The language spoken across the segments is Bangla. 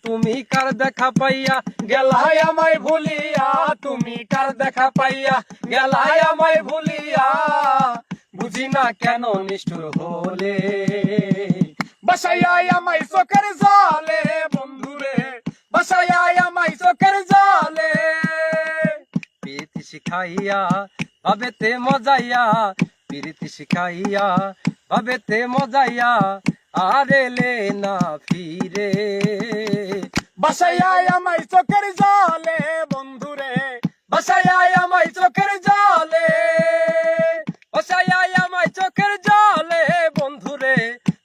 তুমি কার দেখা পাইয়া গেলাই আমায় ভুলিয়া, তুমি কার দেখা পাইয়া গেলাই আমায় ভুলিয়া, বুঝি না কেন নিষ্ঠুর হলে বাসাইয়া আমায় চোখের জলে বন্ধুরে, বাসাইয়া আমায় চোখের জলে। প্রীতি শিখাইয়া ভাবেতে মজাইয়া, প্রীতি শিখাইয়া ভাবেতে মজাইয়া, আর এলে না ফিরে বাসাইয়া আমায় চোখের জলে বন্ধুরে, বাসাইয়া আমায় চোখের জলে, বাসাইয়া আমায় চোখের জলে বন্ধুরে,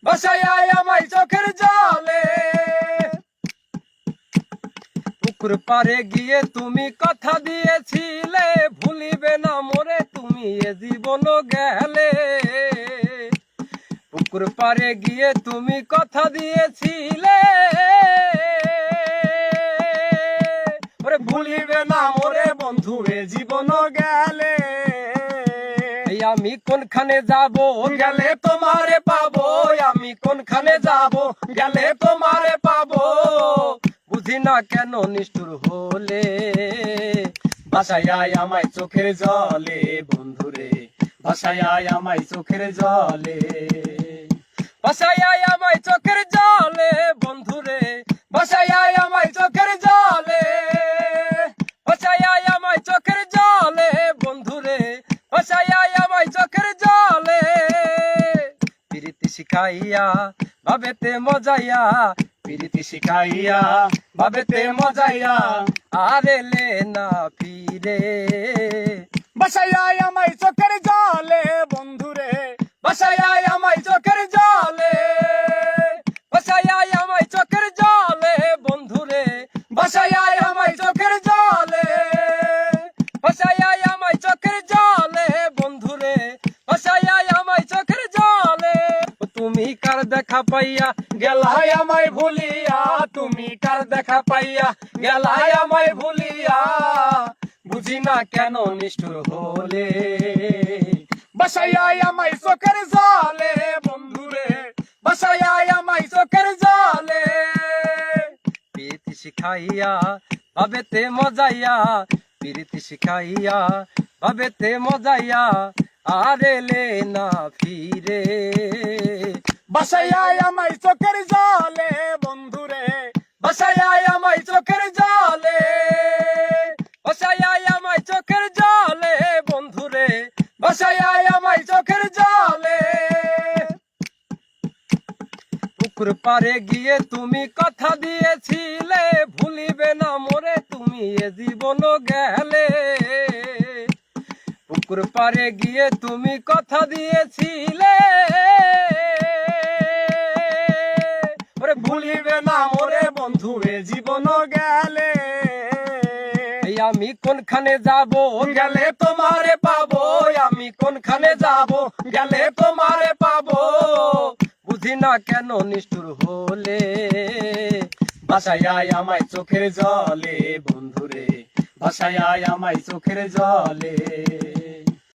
বাসাইয়া আমায় চোখের জলে। পুকুর পাড়ে গিয়ে তুমি কথা দিয়েছিলে, ভুলিবে না মোরে তুমি এ জীবন গেলে। পুকুর পাড়ে গিয়ে তুমি কথা দিয়েছিলে, ওরে ভুলিবে না মোরে বন্ধু এ জীবন গেলে। আমি কোনখানে যাব গেলে তোমারে পাবো, আমি কোনখানে যাব গেলে তোমারে পাবো, বুঝি না কেন নিষ্ঠুর হলে বাসাইয়া আমায় চোখের জলে বন্ধুরে, বাসাইয়া আমায় চোখের জলে, বাসাইয়া আমায় চোখের জলে বন্ধুরে, বাসাইয়া আমায় চোখের জলে, বাসাইয়া আমায় চোখের জলে বন্ধুরে, বাসাইয়া আমায় চোখের জলে। প্রীতি শিখাইয়া ভাবেতে মজাইয়া, প্রীতি শিখাইয়া ভাবেতে মজাইয়া, আর এলে না ফিরে বাসাইয়া আমায় চোখের জলে বন্ধুরে, বাসাইয়া আমায় চোখের জলে, বাসাইয়া আমায় চোখের জলে বন্ধুরে, বাসাইয়া আমায় চোখের জলে, বাসাইয়া আমায় চোখের জলে বন্ধুরে, বাসাইয়া আমায় চোখের জলে। তুমি কার দেখা পাইয়া গেলাই আমায় ভুলিয়া, তুমি কার দেখা পাইয়া গেলাই আমায় ভুলিয়া, বুঝি না কেন নিষ্ঠুর হলে বাসাইয়া আমায় চোখের জলে বন্ধুরে, বাসাইয়া আমায় চোখের জলে। প্রীতি শিখাইয়া ভাবেতে মজাইয়া, প্রীতি শিখাইয়া ভাবেতে মজাইয়া, আর এলে না ফিরে বাসাইয়া আমায় চোখের জলে বন্ধুরে, বাসাইয়া আমায় চোখের জলে, বাসাইয়া আমায় চোখের জলে বন্ধুরে, বাসাইয়া আমায় চোখের জলে। পুকুর পাড়ে গিয়ে তুমি কথা দিয়েছিলে, ভুলিবে না মোরে তুমি এ জীবন গেলে। পুকুর পাড়ে গিয়ে তুমি কথা দিয়েছিলে, ওরে ভুলিবে না মোরে বন্ধু এ জীবন গেলে। আমি কোনখানে যাব গেলে তোমারে পাবো, আমি কোনখানে যাব গেলে তোমারে পাবো, বুঝি না কেন নিষ্ঠুর হলে বাসাইয়া আমায় চোখের জলে বন্ধুরে, বাসাইয়া আমায় চোখের জলে।